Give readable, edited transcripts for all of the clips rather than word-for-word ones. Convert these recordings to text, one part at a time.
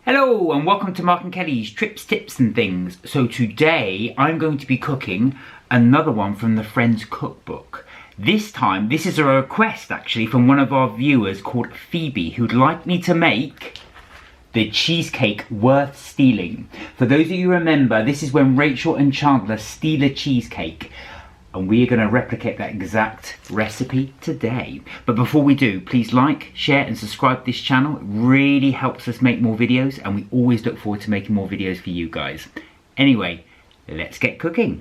Hello and welcome to Mark and Kelly's Trips, Tips and Things. So today I'm going to be cooking another one from the Friends cookbook. This time, this is a request actually from one of our viewers called Phoebe, who'd like me to make the cheesecake worth stealing. For those of you who remember, this is when Rachel and Chandler steal a cheesecake. And we are going to replicate that exact recipe today. But before we do, please like, share and subscribe to this channel. It really helps us make more videos and we always look forward to making more videos for you guys. Anyway, let's get cooking.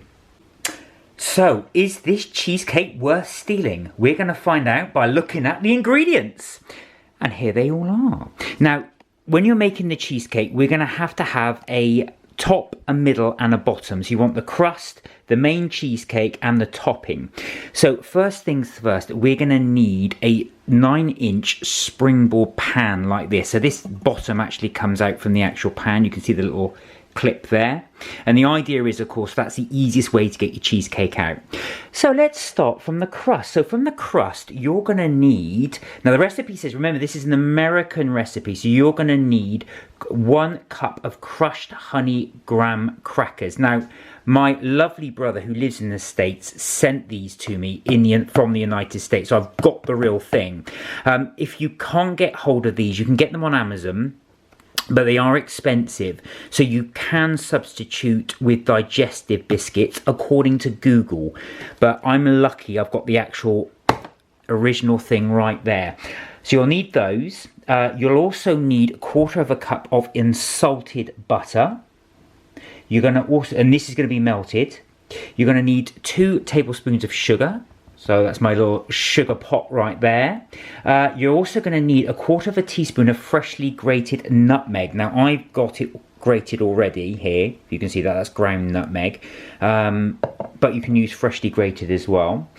So, is this cheesecake worth stealing? We're going to find out by looking at the ingredients. And here they all are. Now, when you're making the cheesecake, we're going to have a top, a middle and a bottom. So you want the crust, the main cheesecake and the topping. So first things first, we're going to need a 9-inch springboard pan like this. So this bottom actually comes out from the actual pan. You can see the little clip there. And the idea is, of course, that's the easiest way to get your cheesecake out. So let's start from the crust. So from the crust, you're going to need, now the recipe says, remember this is an American recipe, so you're going to need 1 cup of crushed honey graham crackers. Now, my lovely brother who lives in the States sent these to me from the United States, so I've got the real thing. If you can't get hold of these, you can get them on Amazon, but they are expensive, so you can substitute with digestive biscuits according to Google. But I'm lucky, I've got the actual original thing right there. So you'll need those. You'll also need 1/4 cup of unsalted butter. You're going to also, and this is going to be melted, you're going to need 2 tablespoons of sugar. So that's my little sugar pot right there. You're also going to need 1/4 teaspoon of freshly grated nutmeg. Now I've got it grated already here. You can see that, that's ground nutmeg. But you can use freshly grated as well.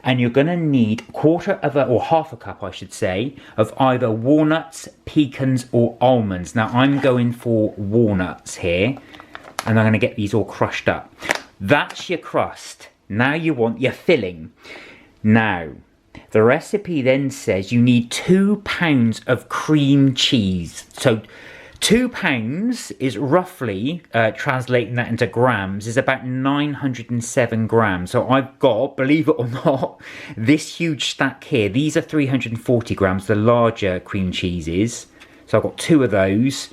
And you're going to need 1/4 cup, I should say, of either walnuts, pecans or almonds. Now I'm going for walnuts here. And I'm going to get these all crushed up. That's your crust. Now you want your filling. Now, the recipe then says you need 2 pounds of cream cheese. So 2 pounds is roughly, translating that into grams, is about 907 grams. So I've got, believe it or not, this huge stack here. These are 340 grams, the larger cream cheeses. So I've got 2 of those.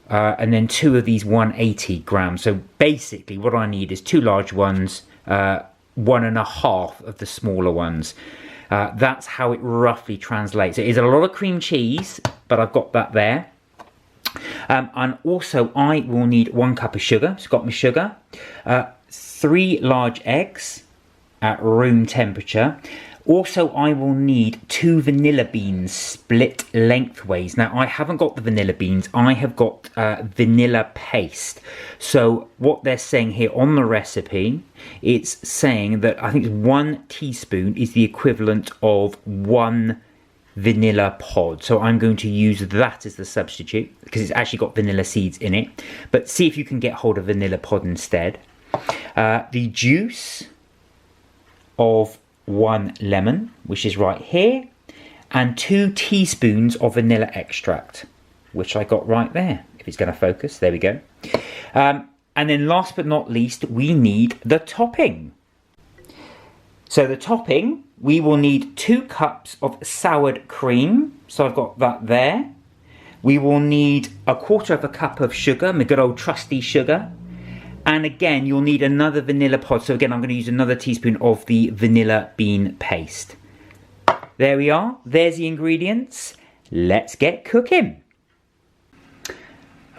And then 2 of these 180 grams. So basically what I need is 2 large ones, 1.5 of the smaller ones. That's how it roughly translates. It is a lot of cream cheese, but I've got that there. And also I will need 1 cup of sugar. So I've got my sugar. 3 large eggs at room temperature. Also, I will need 2 vanilla beans split lengthways. Now, I haven't got the vanilla beans. I have got vanilla paste. So, what they're saying here on the recipe, it's saying that I think 1 teaspoon is the equivalent of 1 vanilla pod. So, I'm going to use that as the substitute because it's actually got vanilla seeds in it. But see if you can get hold of vanilla pod instead. The juice of 1 lemon, which is right here, and 2 teaspoons of vanilla extract, which I got right there. If it's going to focus, there we go. And then last but not least, we need the topping. So the topping, we will need 2 cups of soured cream. So I've got that there. We will need 1/4 cup of sugar, my good old trusty sugar. And again, you'll need another vanilla pod. So again, I'm going to use another teaspoon of the vanilla bean paste. There we are. There's the ingredients. Let's get cooking.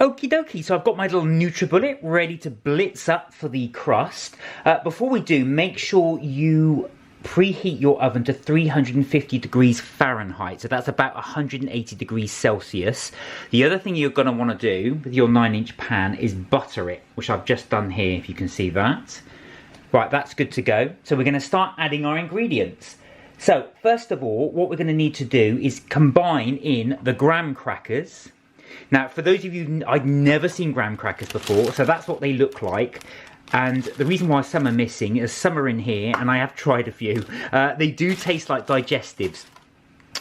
Okie dokie. So I've got my little NutriBullet ready to blitz up for the crust. Before we do, make sure you preheat your oven to 350 degrees Fahrenheit. So that's about 180 degrees Celsius. The other thing you're going to want to do with your 9-inch pan is butter it, which I've just done here, if you can see that. Right, that's good to go. So we're going to start adding our ingredients. So first of all, what we're going to need to do is combine in the graham crackers. Now, for those of you, I've never seen graham crackers before, so that's what they look like. And the reason why some are missing is some are in here, and I have tried a few. They do taste like digestives.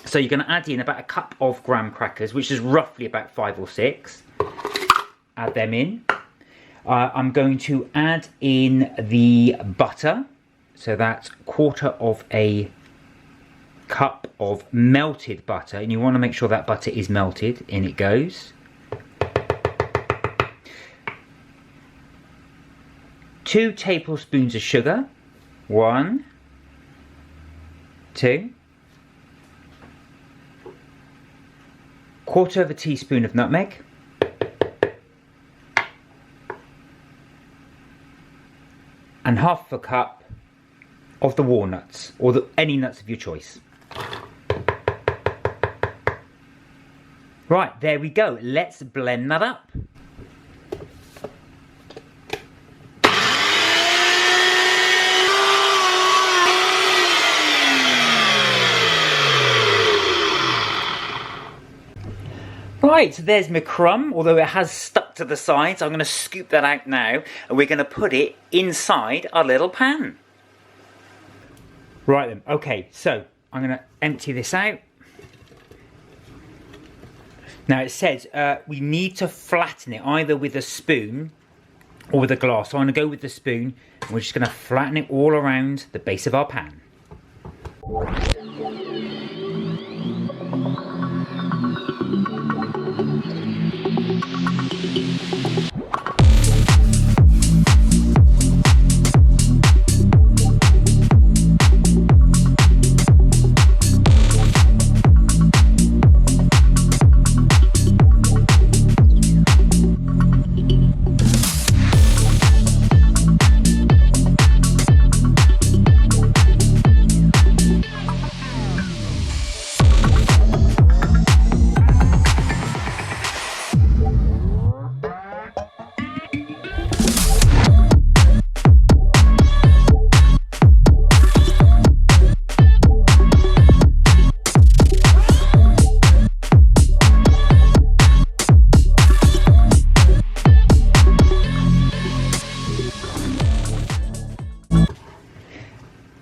So you're going to add in about a cup of graham crackers, which is roughly about 5 or 6. add them in. I'm going to add in the butter. So that's 1/4 of a cup of melted butter. And you want to make sure that butter is melted. In it goes. 2 tablespoons of sugar. 1, 2. 1/4 of a teaspoon of nutmeg. And 1/2 a cup of the walnuts, or any nuts of your choice. Right, there we go. Let's blend that up. Right, so there's my crumb, although it has stuck to the sides. I'm going to scoop that out now, and we're going to put it inside our little pan. Right then, okay, so I'm going to empty this out. Now it says we need to flatten it either with a spoon or with a glass. So I'm going to go with the spoon, and we're just going to flatten it all around the base of our pan.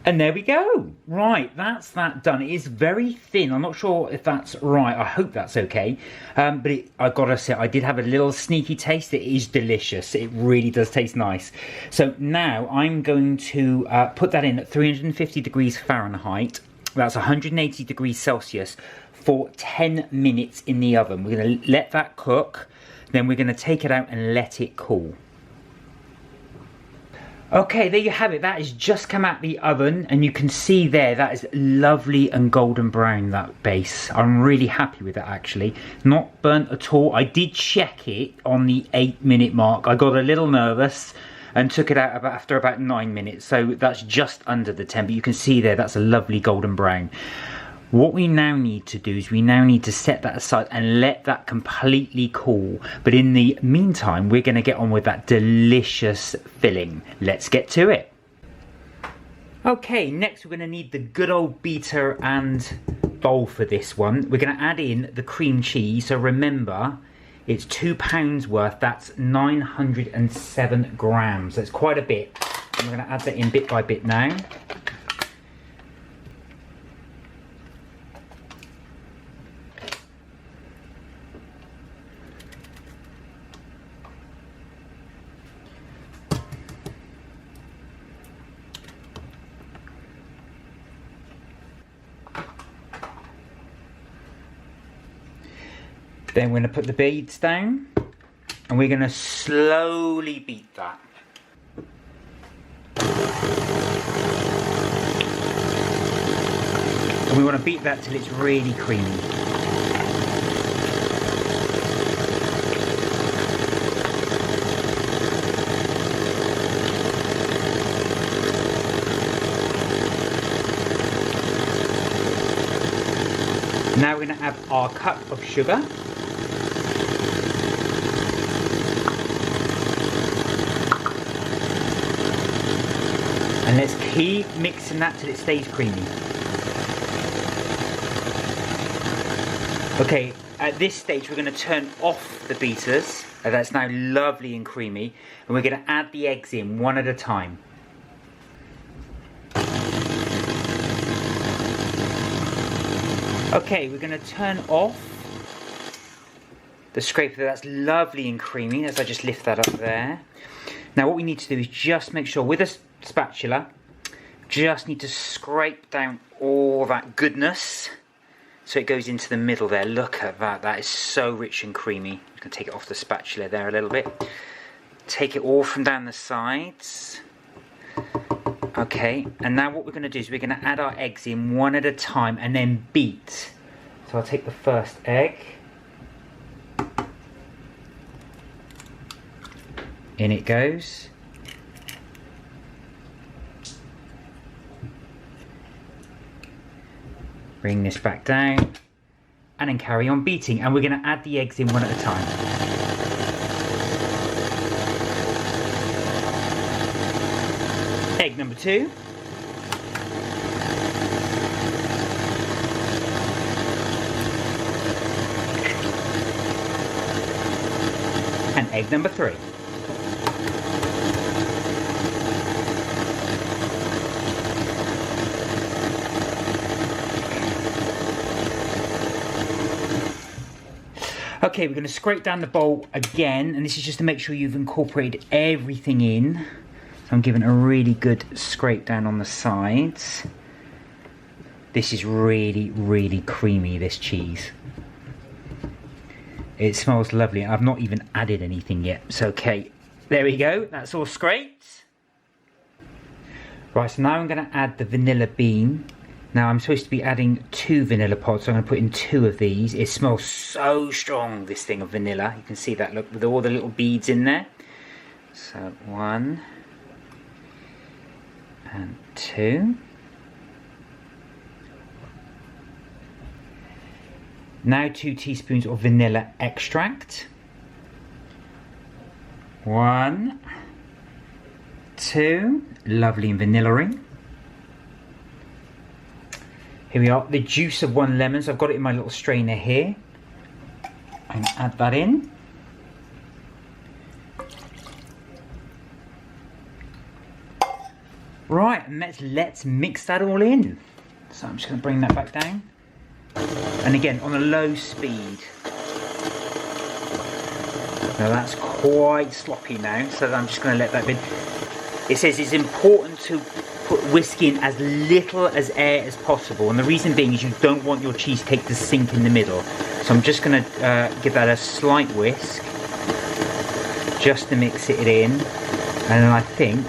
And there we go. Right, that's that done. It is very thin. I'm not sure if that's right. I hope that's okay. But I gotta say, I did have a little sneaky taste. It is delicious. It really does taste nice. So now I'm going to put that in at 350 degrees Fahrenheit. That's 180 degrees Celsius for 10 minutes in the oven. We're gonna let that cook. Then we're gonna take it out and let it cool. Okay, there you have it. That has just come out the oven, and you can see there that is lovely and golden brown, that base. I'm really happy with it, actually. Not burnt at all. I did check it on the 8-minute mark. I got a little nervous and took it out after about 9 minutes. So that's just under the 10, but you can see there that's a lovely golden brown. What we now need to do is we now need to set that aside and let that completely cool. But in the meantime, we're going to get on with that delicious filling. Let's get to it. Okay, next we're going to need the good old beater and bowl for this one. We're going to add in the cream cheese. So remember, it's £2 worth. That's 907 grams. That's quite a bit. I'm going to add that in bit by bit now. Then we're going to put the beads down, and we're going to slowly beat that. And we want to beat that till it's really creamy. Now we're going to add our cup of sugar. And let's keep mixing that till it stays creamy. Okay, at this stage we're going to turn off the beaters. That's now lovely and creamy. And we're going to add the eggs in one at a time. Okay, we're going to turn off the scraper. That's lovely and creamy as I just lift that up there. Now what we need to do is just make sure with a spatula, just need to scrape down all that goodness so it goes into the middle there. Look at that, that is so rich and creamy. I'm going to take it off the spatula there a little bit. Take it all from down the sides. Okay, and now what we're going to do is we're going to add our eggs in one at a time and then beat. So I'll take the first egg. In it goes. Bring this back down and then carry on beating, and we're going to add the eggs in one at a time. Egg number 2. And egg number 3. Okay, we're going to scrape down the bowl again, and this is just to make sure you've incorporated everything in. So I'm giving a really good scrape down on the sides. This is really, really creamy, this cheese. It smells lovely. I've not even added anything yet. So, okay, there we go. That's all scraped. Right, so now I'm going to add the vanilla bean. Now I'm supposed to be adding 2 vanilla pods, so I'm going to put in 2 of these. It smells so strong, this thing of vanilla. You can see that, look, with all the little beads in there. So 1 and 2. Now 2 teaspoons of vanilla extract. 1, 2, lovely and vanilla-ing. Here we are, the juice of 1 lemon, so I've got it in my little strainer here. And add that in. Right, and let's mix that all in. So I'm just going to bring that back down. And again, on a low speed. Now that's quite sloppy now, so I'm just going to let that be. It says it's important to put whisk in as little as air as possible, and the reason being is you don't want your cheesecake to sink in the middle. So I'm just going to give that a slight whisk, just to mix it in, and then I think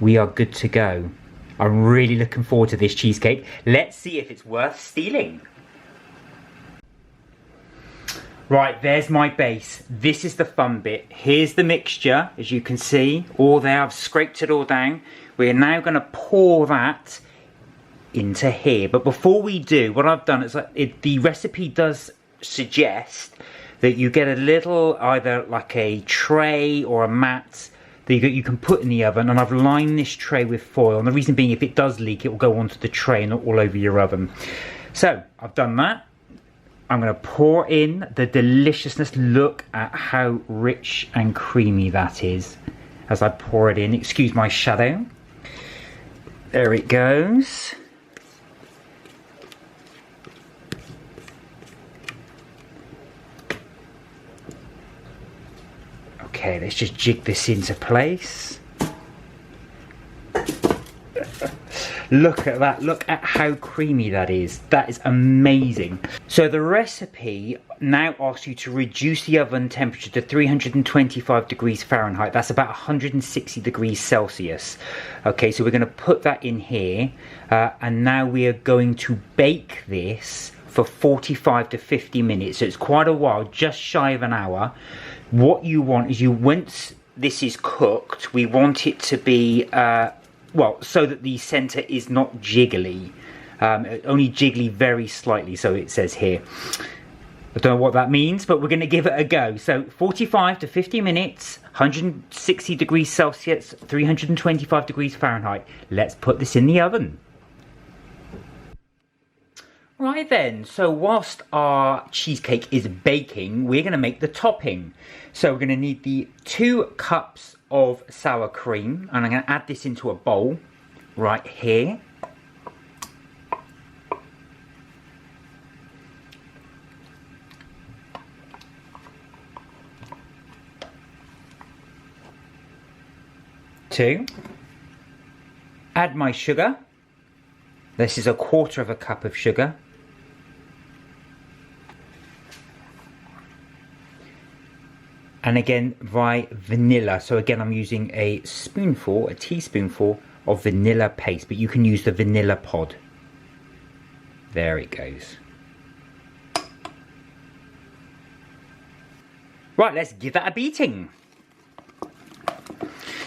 we are good to go. I'm really looking forward to this cheesecake. Let's see if it's worth stealing. Right, there's my base. This is the fun bit. Here's the mixture, as you can see, all there. I've scraped it all down. We're now going to pour that into here. But before we do, what I've done is the recipe does suggest that you get a little, either like a tray or a mat that you can put in the oven, and I've lined this tray with foil, and the reason being, if it does leak, it will go onto the tray and not all over your oven. So I've done that. I'm going to pour in the deliciousness. Look at how rich and creamy that is as I pour it in. Excuse my shadow. There it goes. Okay, let's just jig this into place. Look at that, look at how creamy that is. That is amazing. So the recipe now asks you to reduce the oven temperature to 325 degrees Fahrenheit. That's about 160 degrees Celsius. Okay, so we're going to put that in here. And now we are going to bake this for 45 to 50 minutes. So it's quite a while, just shy of an hour. What you want is, once this is cooked, we want it to be well, so that the centre is not jiggly, only jiggly very slightly, so it says here. I don't know what that means, but we're going to give it a go. So 45 to 50 minutes, 160 degrees Celsius, 325 degrees Fahrenheit. Let's put this in the oven. Right then, so whilst our cheesecake is baking, we're going to make the topping. So we're going to need the 2 cups of sour cream, and I'm going to add this into a bowl right here. 2. Add my sugar. This is 1/4 cup of sugar. And again, my vanilla. So again, I'm using a teaspoonful of vanilla paste, but you can use the vanilla pod. There it goes. Right, let's give that a beating.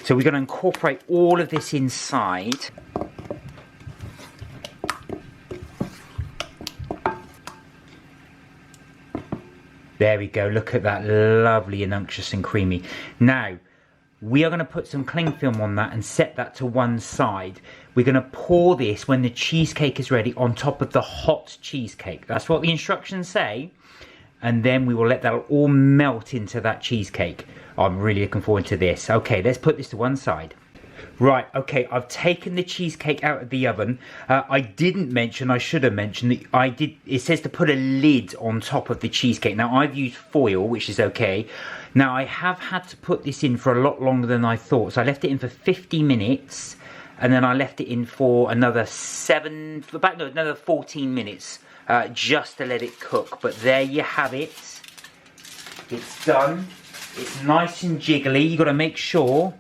So we're going to incorporate all of this inside. There we go, look at that, lovely and unctuous and creamy. Now, we are going to put some cling film on that and set that to one side. We're going to pour this when the cheesecake is ready on top of the hot cheesecake. That's what the instructions say. And then we will let that all melt into that cheesecake. I'm really looking forward to this. Okay, let's put this to one side. Right, okay, I've taken the cheesecake out of the oven. I didn't mention, I should have mentioned, that it says to put a lid on top of the cheesecake. Now, I've used foil, which is okay. Now, I have had to put this in for a lot longer than I thought. So I left it in for 50 minutes, and then I left it in for another 14 minutes, just to let it cook. But there you have it. It's done. It's nice and jiggly. You've got to make sure...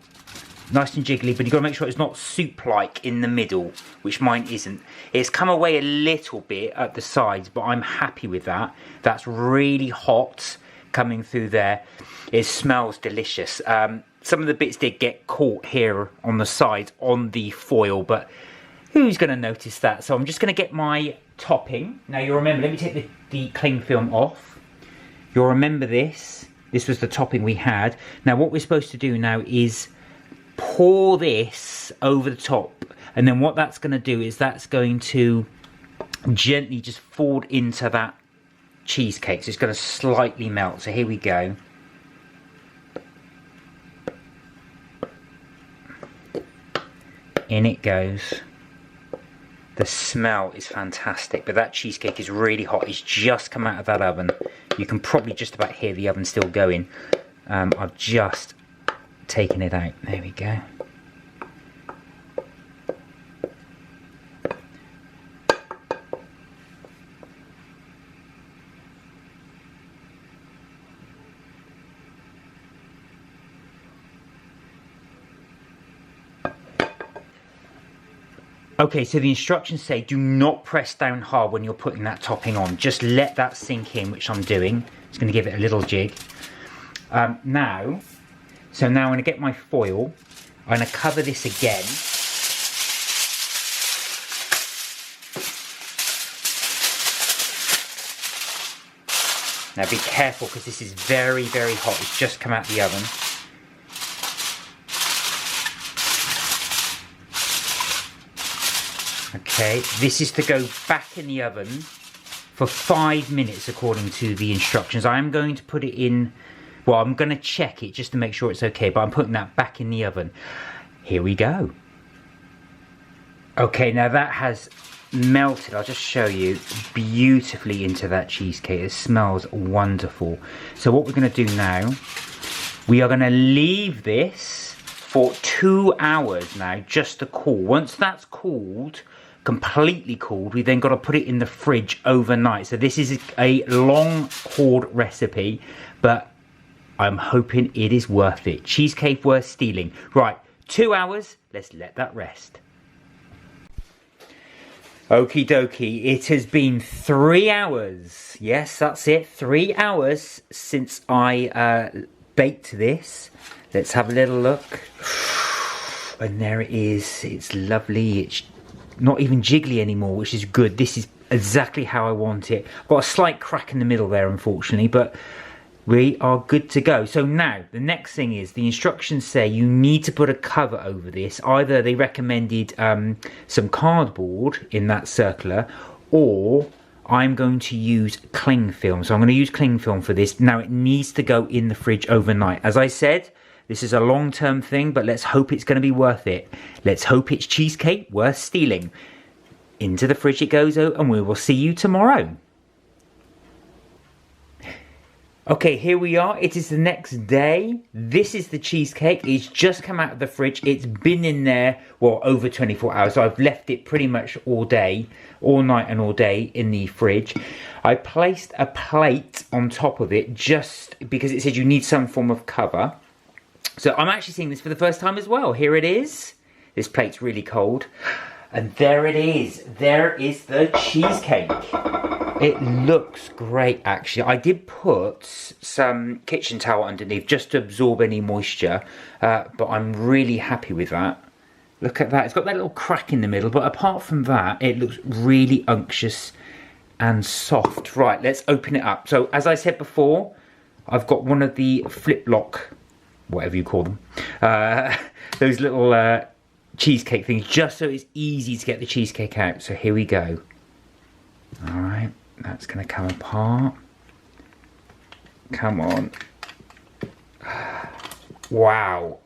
Nice and jiggly, but you've got to make sure it's not soup-like in the middle, which mine isn't. It's come away a little bit at the sides, but I'm happy with that. That's really hot coming through there. It smells delicious. Some of the bits did get caught here on the sides on the foil, but who's going to notice that? So I'm just going to get my topping. Now you'll remember, let me take the cling film off. You'll remember this. This was the topping we had. Now what we're supposed to do now is pour this over the top, and then what that's going to do is that's going to gently just fall into that cheesecake, so it's going to slightly melt. So here we go. In it goes. The smell is fantastic, but that cheesecake is really hot. It's just come out of that oven. You can probably just about hear the oven still going. I've just taken it out. There we go. Okay, so the instructions say do not press down hard when you're putting that topping on. Just let that sink in, which I'm doing. Just going to give it a little jig. So now I'm going to get my foil. I'm going to cover this again. Now be careful because this is very, very hot. It's just come out of the oven. Okay, this is to go back in the oven for 5 minutes according to the instructions. I am going to put it in... Well, I'm going to check it just to make sure it's okay, but I'm putting that back in the oven. Here we go. Okay, now that has melted. I'll just show you beautifully into that cheesecake. It smells wonderful. So what we're going to do now, we are going to leave this for 2 hours now, just to cool. Once that's cooled, completely cooled, we then got to put it in the fridge overnight. So this is a long hauled recipe, but I'm hoping it is worth it. Cheesecake worth stealing. Right, 2 hours. Let's let that rest. Okie dokie. It has been 3 hours. Yes, that's it. 3 hours since I baked this. Let's have a little look. And there it is. It's lovely. It's not even jiggly anymore, which is good. This is exactly how I want it. I've got a slight crack in the middle there, unfortunately, but we are good to go. So now, the next thing is, the instructions say you need to put a cover over this. Either they recommended some cardboard in that circular, or I'm going to use cling film. So I'm going to use cling film for this. Now, it needs to go in the fridge overnight. As I said, this is a long-term thing, but let's hope it's going to be worth it. Let's hope it's cheesecake worth stealing. Into the fridge it goes, and we will see you tomorrow. Okay, here we are. It is the next day. This is the cheesecake. It's just come out of the fridge. It's been in there, well, over 24 hours. So I've left it pretty much all day, all night and all day in the fridge. I placed a plate on top of it just because it said you need some form of cover. So I'm actually seeing this for the first time as well. Here it is. This plate's really cold. And there it is. There is the cheesecake. It looks great, actually. I did put some kitchen towel underneath just to absorb any moisture, but I'm really happy with that. Look at that. It's got that little crack in the middle, but apart from that, it looks really unctuous and soft. Right, let's open it up. So, as I said before, I've got one of the flip lock, whatever you call them, those little cheesecake things, just so it's easy to get the cheesecake out. So here we go. All right. That's going to come apart. Come on. Wow.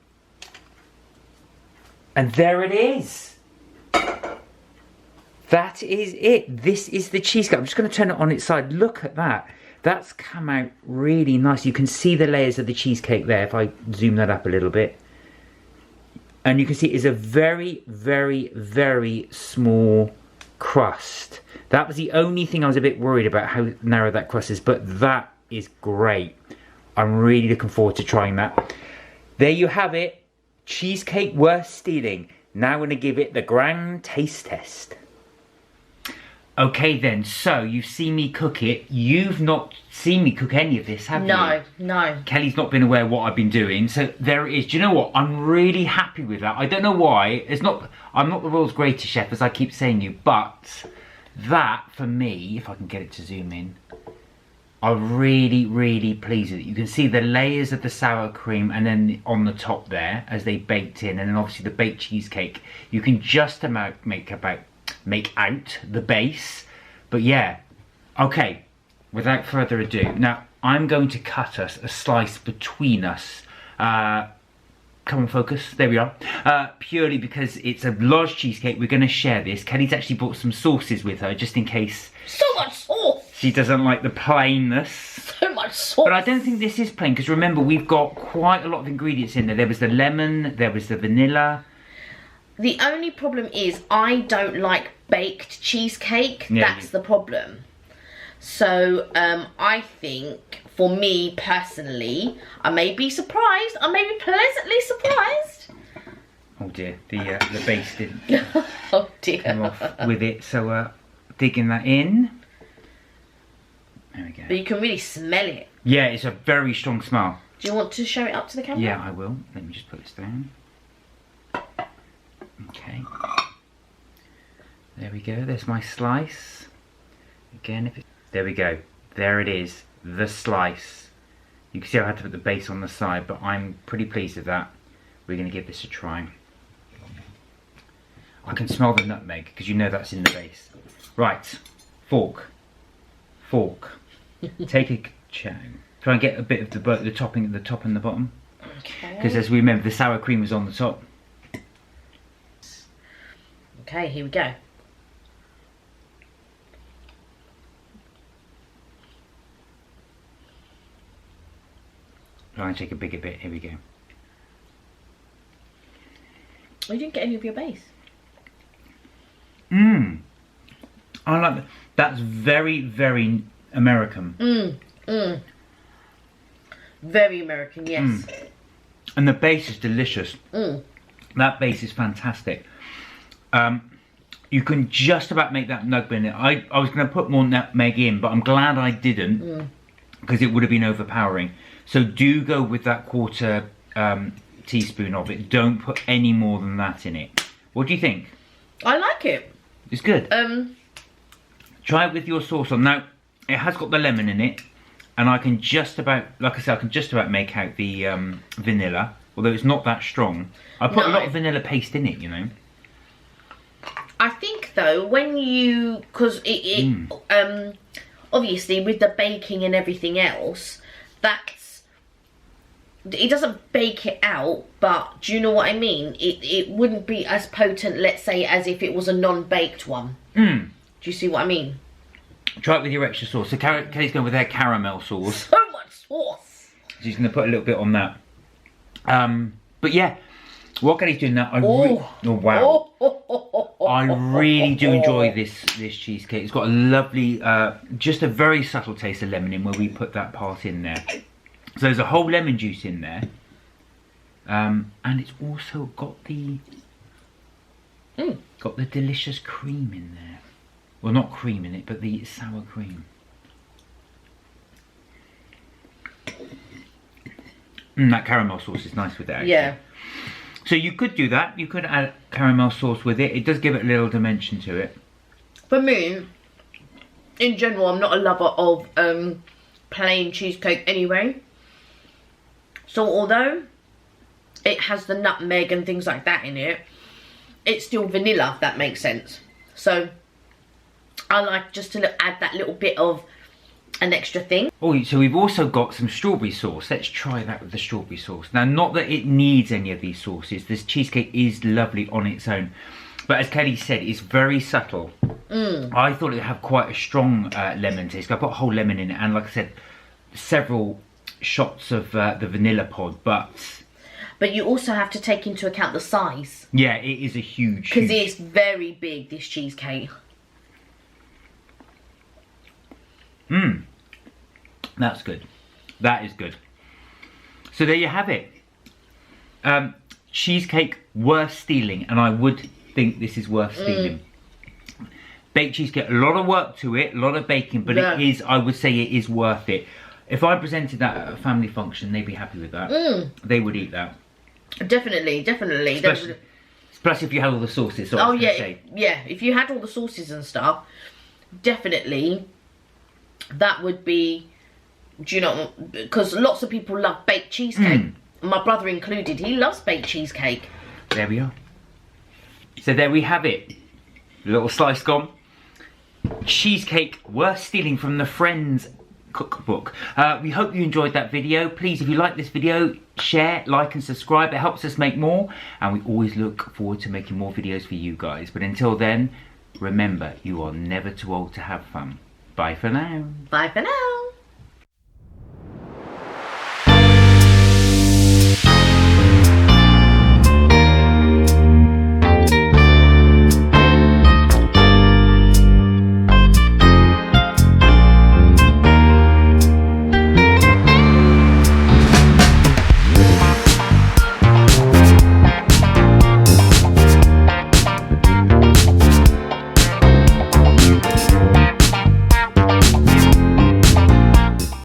And there it is. That is it. This is the cheesecake. I'm just going to turn it on its side. Look at that. That's come out really nice. You can see the layers of the cheesecake there if I zoom that up a little bit. And you can see it's a very, very, very small crust. That was the only thing I was a bit worried about, how narrow that crust is, but that is great. I'm really looking forward to trying that. There you have it. Cheesecake worth stealing. Now I'm going to give it the grand taste test. Okay then, so you've seen me cook it. You've not seen me cook any of this, have you? No, no. Kelly's not been aware of what I've been doing, so there it is. Do you know what? I'm really happy with that. I don't know why. I'm not the world's greatest chef, as I keep saying you, but that, for me, if I can get it to zoom in, I'm really, really pleased with it. You can see the layers of the sour cream and then on the top there as they baked in, and then obviously the baked cheesecake. You can just about make out the base. But yeah, okay, without further ado, now I'm going to cut us a slice between us. Come on, focus, there we are. Purely because it's a large cheesecake, we're going to share this. Kelly's actually brought some sauces with her just in case. So much sauce! She doesn't like the plainness. So much sauce! But I don't think this is plain, because remember, we've got quite a lot of ingredients in there. There was the lemon, there was the vanilla. The only problem is I don't like baked cheesecake. Yeah, That's the problem. So I think, for me personally, I may be surprised. I may be pleasantly surprised. Oh dear, the base didn't Oh dear. come off with it. So digging that in. There we go. But you can really smell it. Yeah, it's a very strong smell. Do you want to show it up to the camera? Yeah, I will. Let me just put this down. Okay. There we go. There's my slice. Again, there we go. There it is. The slice. You can see I had to put the base on the side, but I'm pretty pleased with that. We're going to give this a try. I can smell the nutmeg because you know that's in the base. Right. Fork. Fork. Take a chow. Try and get a bit of the topping at the top and the bottom. Okay. Because as we remember, the sour cream was on the top. Okay, here we go. Try and take a bigger bit. Here we go. Oh, you didn't get any of your base. Mmm. I like that. That's very, very American. Very American, yes. And the base is delicious. That base is fantastic. You can just about make that nutmeg in it. I was going to put more nutmeg in, but I'm glad I didn't, because it would have been overpowering. So do go with that quarter teaspoon of it. Don't put any more than that in it. What do you think? I like it. It's good. Try it with your sauce on. Now, it has got the lemon in it, and I can just about, like I said, I can just about make out the vanilla, although it's not that strong. I put a lot of vanilla paste in it, you know. I think though, when you, because obviously with the baking and everything else, it doesn't bake it out, but do you know what I mean? It wouldn't be as potent, let's say, as if it was a non-baked one. Do you see what I mean? Try it with your extra sauce. So Kelly's going with their caramel sauce. So much sauce. She's going to put a little bit on that. But yeah, while Kelly's doing that, Oh wow. I really do enjoy this cheesecake. It's got a lovely, just a very subtle taste of lemon in where we put that part in there. So there's a whole lemon juice in there. And it's also got the delicious cream in there. Well, not cream in it, but the sour cream. That caramel sauce is nice with it, actually. Yeah. So you could do that. You could add caramel sauce with it. It does give it a little dimension to it. For me, in general, I'm not a lover of plain cheesecake anyway. So although it has the nutmeg and things like that in it, it's still vanilla, if that makes sense. So I like just to add that little bit of an extra thing. Oh, so we've also got some strawberry sauce. Let's try that with the strawberry sauce. Now, not that it needs any of these sauces. This cheesecake is lovely on its own. But as Kelly said, it's very subtle. I thought it would have quite a strong lemon taste. I put a whole lemon in it. And like I said, several shots of the vanilla pod. But you also have to take into account the size. Yeah, it is a huge... Because it's very big, this cheesecake. That's good. That is good. So there you have it. Cheesecake worth stealing, and I would think this is worth stealing. Baked cheesecake, a lot of work to it, a lot of baking, but it is, I would say it is worth it. If I presented that at a family function, they'd be happy with that. They would eat that. Definitely, definitely. Plus if you had all the sauces. Oh yeah, yeah. If you had all the sauces and stuff, definitely that would be, do you know, because lots of people love baked cheesecake. My brother included, he loves baked cheesecake. There we are. So there we have it. A little slice gone. Cheesecake worth stealing from the Friends cookbook. We hope you enjoyed that video. Please, if you like this video, share, like and subscribe. It helps us make more, and we always look forward to making more videos for you guys. But until then, remember, you are never too old to have fun. Bye for now. Bye for now.